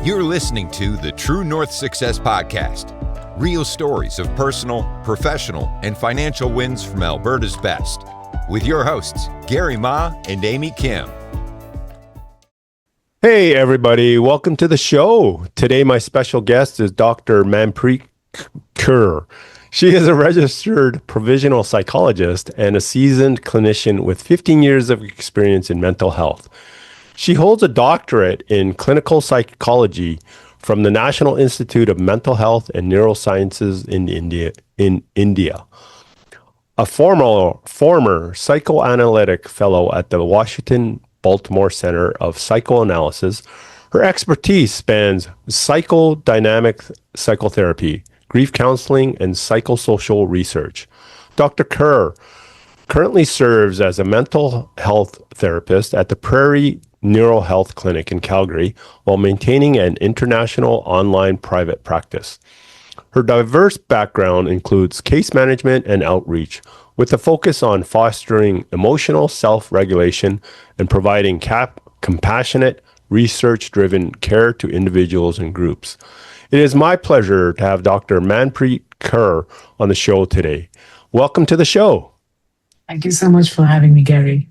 You're listening to the True North Success Podcast. Real stories of personal, professional, and financial wins from Alberta's best. With your hosts, Gary Ma and Amy Kim. Hey everybody, welcome to the show. Today my special guest is Dr. Manpreet Kaur. She is a registered provisional psychologist and a seasoned clinician with 15 years of experience in mental health. She holds a doctorate in clinical psychology from the National Institute of Mental Health and Neurosciences in India. A former psychoanalytic fellow at the Washington Baltimore Center of Psychoanalysis, her expertise spans psychodynamic psychotherapy, grief counseling, and psychosocial research. Dr. Kaur currently serves as a mental health therapist at the Prairie Neurohealth Clinic in Calgary while maintaining an international online private practice. Her diverse background includes case management and outreach, with a focus on fostering emotional self-regulation and providing compassionate, research-driven care to individuals and groups. It is my pleasure to have Dr. Manpreet Kaur on the show today. Welcome to the show. Thank you so much for having me, Gary.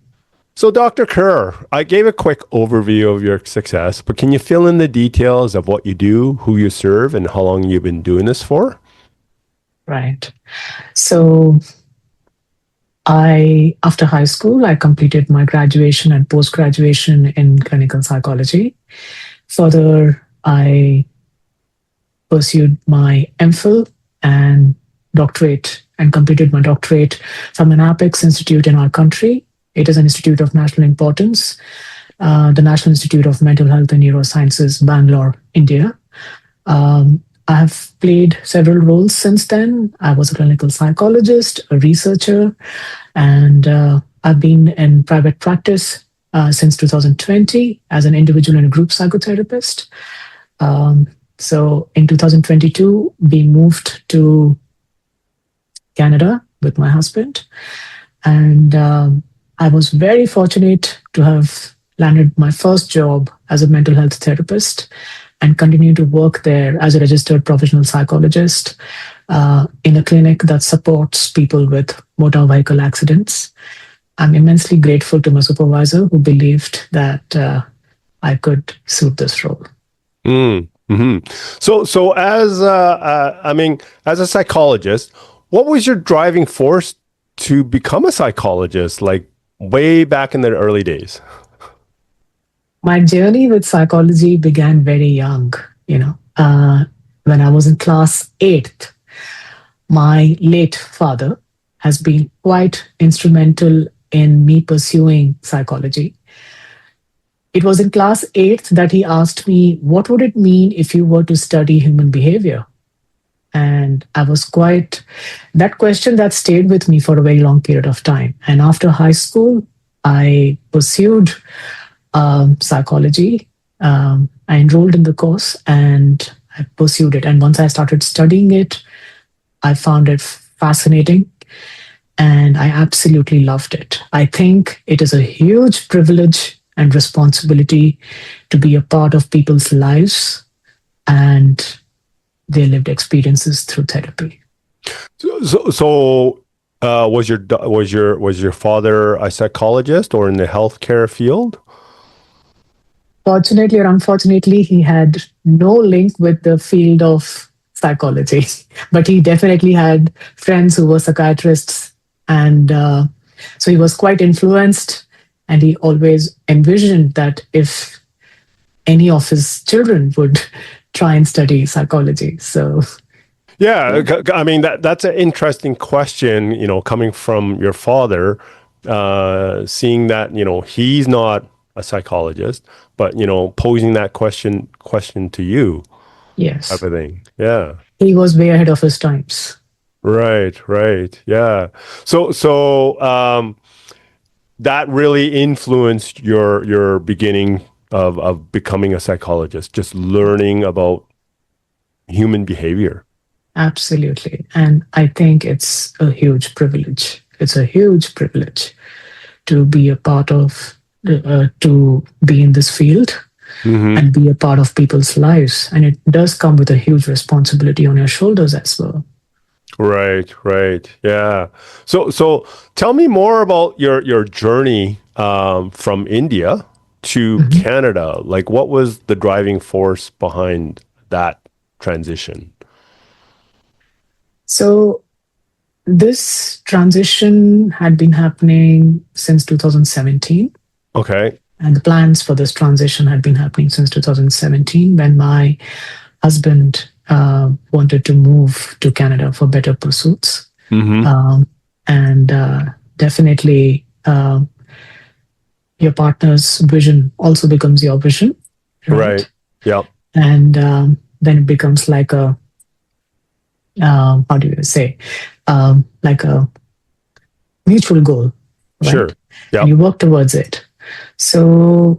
So, Dr. Kaur, I gave a quick overview of your success, but can you fill in the details of what you do, who you serve, and how long you've been doing this for? Right. So, after high school, I completed my graduation and post-graduation in clinical psychology. Further, I pursued my MPhil and doctorate and completed my doctorate from an Apex institute in our country. It is an institute of national importance, the National Institute of Mental Health and Neurosciences, Bangalore, India. I have played several roles since then. I was a clinical psychologist, a researcher, and I've been in private practice since 2020 as an individual and group psychotherapist. So in 2022, we moved to Canada with my husband, and I was very fortunate to have landed my first job as a mental health therapist and continue to work there as a registered professional psychologist in a clinic that supports people with motor vehicle accidents. I'm immensely grateful to my supervisor who believed that I could suit this role. Mm-hmm. So as as a psychologist, what was your driving force to become a psychologist, like way back in the early days? My journey with psychology began very young. When I was in class 8th, my late father has been quite instrumental in me pursuing psychology. It was in class 8th that he asked me, what would it mean if you were to study human behavior? And I was that question that stayed with me for a very long period of time. And after high school, I pursued psychology. I enrolled in the course and I pursued it. And once I started studying it, I found it fascinating and I absolutely loved it. I think it is a huge privilege and responsibility to be a part of people's lives and their lived experiences through therapy. So was your father a psychologist or in the healthcare field? Fortunately or unfortunately, he had no link with the field of psychology, but he definitely had friends who were psychiatrists, and so he was quite influenced, and he always envisioned that if any of his children would try and study psychology. So yeah, I mean, that's an interesting question, coming from your father, seeing that, he's not a psychologist, but, posing that question to you. Yes. Type of thing. Yeah. He was way ahead of his times. Right. Yeah. So that really influenced your beginning of becoming a psychologist, just learning about human behavior. Absolutely. And I think it's a huge privilege. It's a huge privilege to be a part of, to be in this field. Hmm. and be a part of people's lives. And it does come with a huge responsibility on your shoulders as well. Right, right. Yeah. So tell me more about your journey from India to Mhm. Canada. Like, what was the driving force behind that transition? So this transition had been happening since 2017. Okay. And the plans for this transition had been happening since 2017 when my husband wanted to move to Canada for better pursuits. Mm-hmm. And definitely, your partner's vision also becomes your vision, Right. right? Yep. And then it becomes like a, how do you say, like a mutual goal, Sure. right? And Yep. you work towards it. So,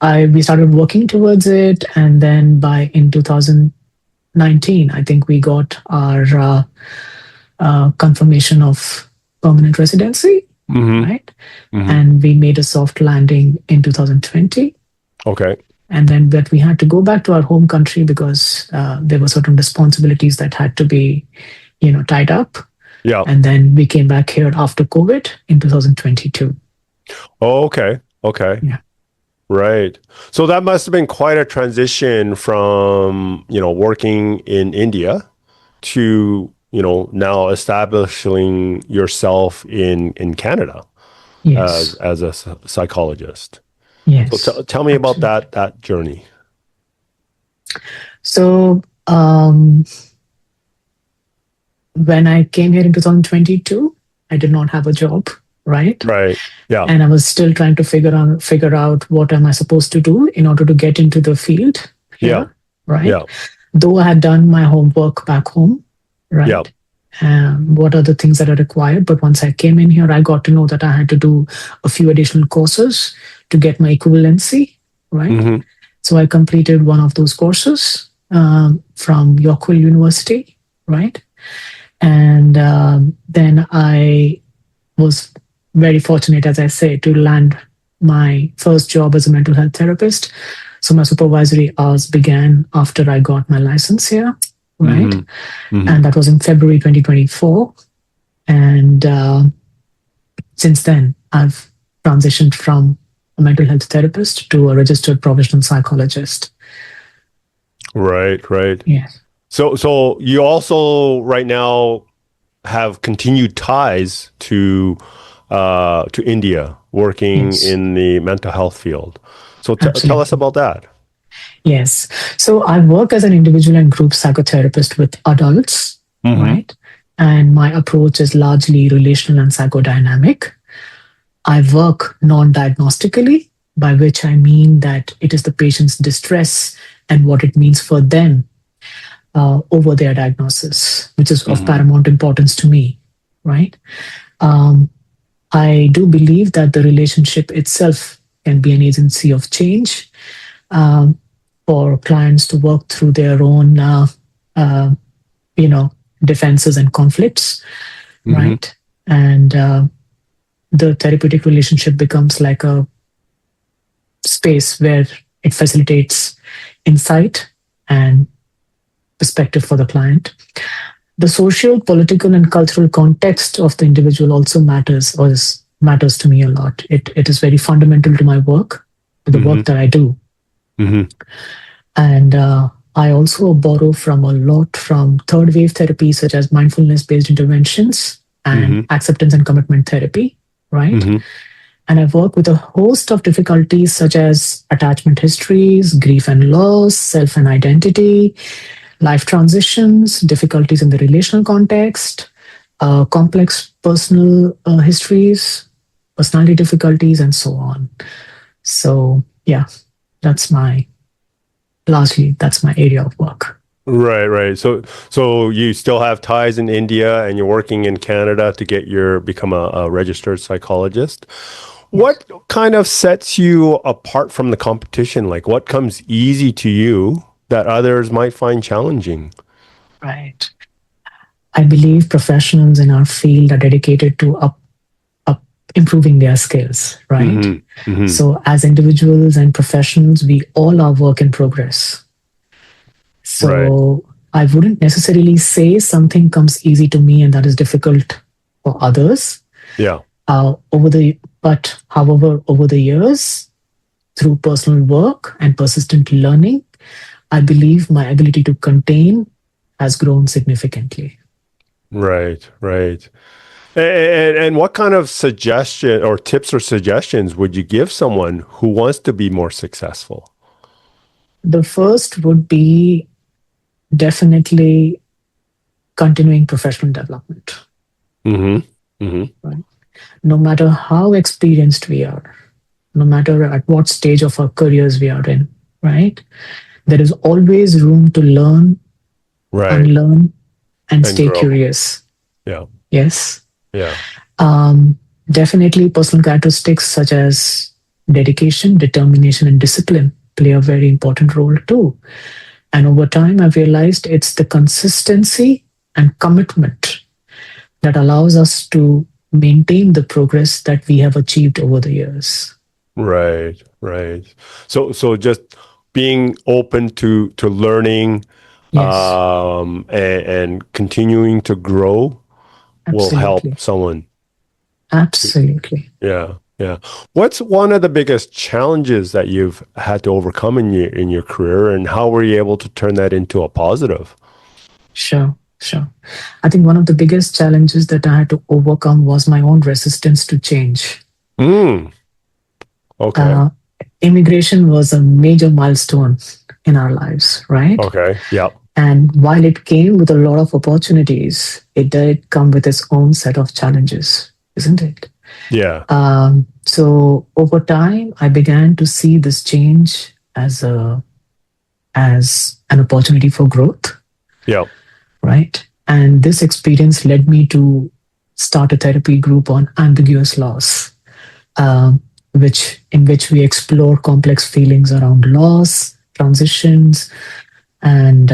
we started working towards it, and then by in 2019, I think we got our confirmation of permanent residency, Mm-hmm. right? Mm-hmm. And we made a soft landing in 2020. Okay. And then, but we had to go back to our home country because there were certain responsibilities that had to be, tied up. Yep. And then we came back here after COVID in 2022. Oh, okay. Okay. Yeah. Right. So that must have been quite a transition from, working in India to, now establishing yourself in Canada as Yes. as a psychologist. So Yes. tell me about Absolutely. that journey. So, when I came here in 2022, I did not have a job, right? Right. Yeah. And I was still trying to figure out what am I supposed to do in order to get into the field Yeah. here, right? Yeah. Though I had done my homework back home, Yeah. right? What are the things that are required? But once I came in here, I got to know that I had to do a few additional courses to get my equivalency, right? Mm-hmm. So I completed one of those courses from Yorkville University, right? And then I was very fortunate, as I say, to land my first job as a mental health therapist. So my supervisory hours began after I got my license here, right? Mm-hmm. Mm-hmm. And that was in February 2024. And since then, I've transitioned from a mental health therapist to a registered professional psychologist. Right. Right. Yes. So you also right now have continued ties to India, working Yes. in the mental health field. So tell us Absolutely. about that. Yes. So I work as an individual and group psychotherapist with adults, Mm-hmm. right? And my approach is largely relational and psychodynamic. I work non diagnostically, by which I mean that it is the patient's distress and what it means for them over their diagnosis, which is of Mm-hmm. paramount importance to me, right? Um, I do believe that the relationship itself can be an agency of change um, for clients to work through their own, uh, you know, defenses and conflicts, Mm-hmm. right? And the therapeutic relationship becomes like a space where it facilitates insight and perspective for the client. The social, political, and cultural context of the individual also matters to me a lot. It is very fundamental to my work, to the Mm-hmm. work that I do. Mm-hmm. And I also borrow from a lot from third wave therapy, such as mindfulness based interventions and Mm-hmm. acceptance and commitment therapy, right? Mm-hmm. And I work with a host of difficulties such as attachment histories, grief and loss, self and identity, life transitions, difficulties in the relational context, complex personal histories, personality difficulties, and so on. So, yeah, that's my that's my area of work. Right, right. So you still have ties in India and you're working in Canada to become a registered psychologist. Yes. What kind of sets you apart from the competition? Like what comes easy to you that others might find challenging? Right. I believe professionals in our field are dedicated to improving their skills, right? So as individuals and professionals, we all are work in progress. Right. So I wouldn't necessarily say something comes easy to me and that is difficult for others. Yeah. However, over the years, through personal work and persistent learning, I believe my ability to contain has grown significantly. Right. Right. And what kind of suggestion or tips or suggestions would you give someone who wants to be more successful? The first would be definitely continuing professional development. Right? No matter how experienced we are, no matter at what stage of our careers we are in, right? There is always room to learn, Right. unlearn, and And stay grow. curious. Yeah. Yes. Yeah. Definitely, personal characteristics such as dedication, determination, and discipline play a very important role too. And over time, I've realized it's the consistency and commitment that allows us to maintain the progress that we have achieved over the years. Right. Right. So just being open to learning, Yes, and continuing to grow will help absolutely. someone. Absolutely. Yeah. Yeah. What's one of the biggest challenges that you've had to overcome in your career, and how were you able to turn that into a positive? Sure, sure. I think one of the biggest challenges that I had to overcome was my own resistance to change. Mm. Okay. Uh, Immigration was a major milestone in our lives, right? Okay. Yep. And while it came with a lot of opportunities, it did come with its own set of challenges, isn't it? Yeah. So over time, I began to see this change as an opportunity for growth, Yep. right? And this experience led me to start a therapy group on ambiguous loss, in which we explore complex feelings around loss, transitions, and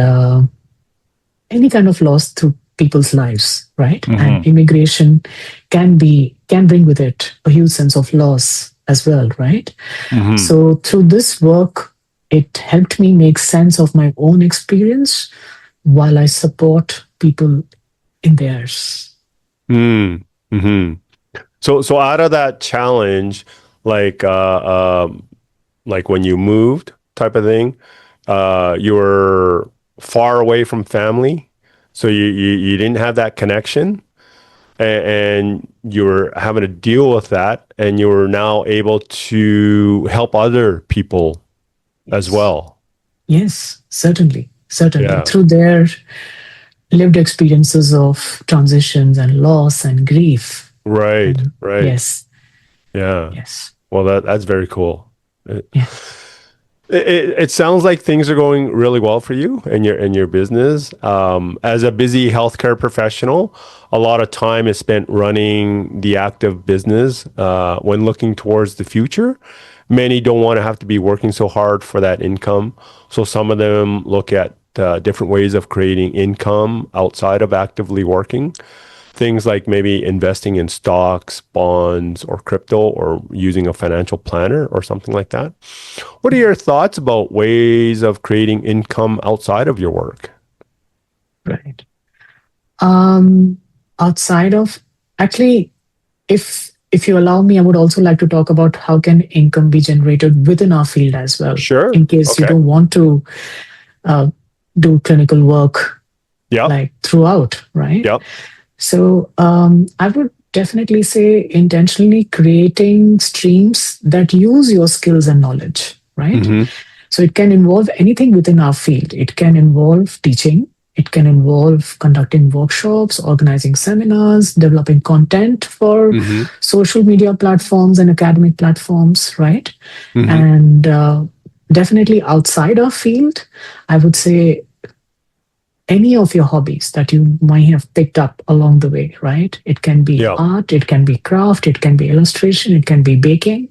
any kind of loss through people's lives, right? And immigration can bring with it a huge sense of loss as well, right? So through this work, it helped me make sense of my own experience while I support people in theirs. Mm-hmm. So out of that challenge, like when you moved type of thing, you were far away from family, so you didn't have that connection, and you were having to deal with that, and you were now able to help other people as well. Yes, certainly, certainly. Yeah. Through their lived experiences of transitions and loss and grief. Right. And Right. yes, Yeah. yes, Well, that's very cool. yeah. It sounds like things are going really well for you and your business. As a busy healthcare professional, a lot of time is spent running the active business. When looking towards the future, many don't want to have to be working so hard for that income. So some of them look at different ways of creating income outside of actively working. Things like maybe investing in stocks, bonds, or crypto, or using a financial planner or something like that. What are your thoughts about ways of creating income outside of your work? Right. Outside of actually, if you allow me, I would also like to talk about how can income be generated within our field as well. Sure. In case you Okay. don't want to do clinical work Yep. like throughout, right? Yep. So I would definitely say intentionally creating streams that use your skills and knowledge, right? So it can involve anything within our field. It can involve teaching. It can involve conducting workshops, organizing seminars, developing content for social media platforms and academic platforms, right? And definitely outside our field, I would say any of your hobbies that you might have picked up along the way, right? It can be Yeah. art, it can be craft, it can be illustration, it can be baking.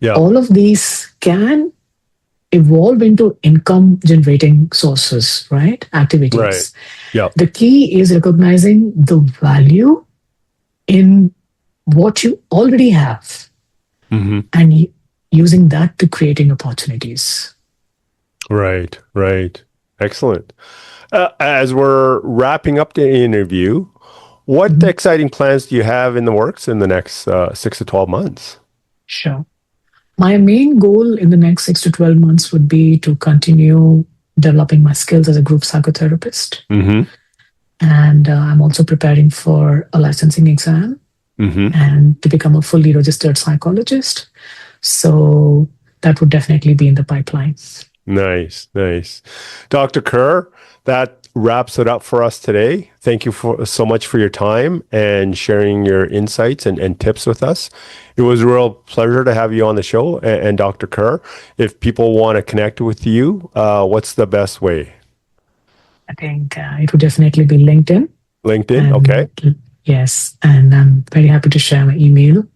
Yeah. All of these can evolve into income generating sources, right? Activities. Right. Yeah. The key is recognizing the value in what you already have and using that to creating opportunities. Right, right. Excellent. As we're wrapping up the interview, what exciting plans do you have in the works in the next 6 to 12 months? Sure. My main goal in the next 6 to 12 months would be to continue developing my skills as a group psychotherapist. And I'm also preparing for a licensing exam and to become a fully registered psychologist. So that would definitely be in the pipeline. Nice, nice. Dr. Kaur, that wraps it up for us today. Thank you so much for your time and sharing your insights and tips with us. It was a real pleasure to have you on the show. And Dr. Kaur, if people want to connect with you, what's the best way? I think it would definitely be LinkedIn. LinkedIn, okay. Yes, and I'm very happy to share my email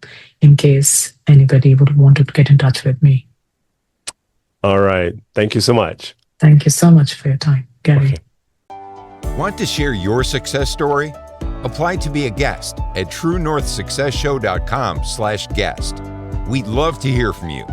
in case anybody would want to get in touch with me. All right. Thank you so much. Thank you so much for your time, Gary. Okay. Want to share your success story? Apply to be a guest at truenorthsuccessshow.com/guest. We'd love to hear from you.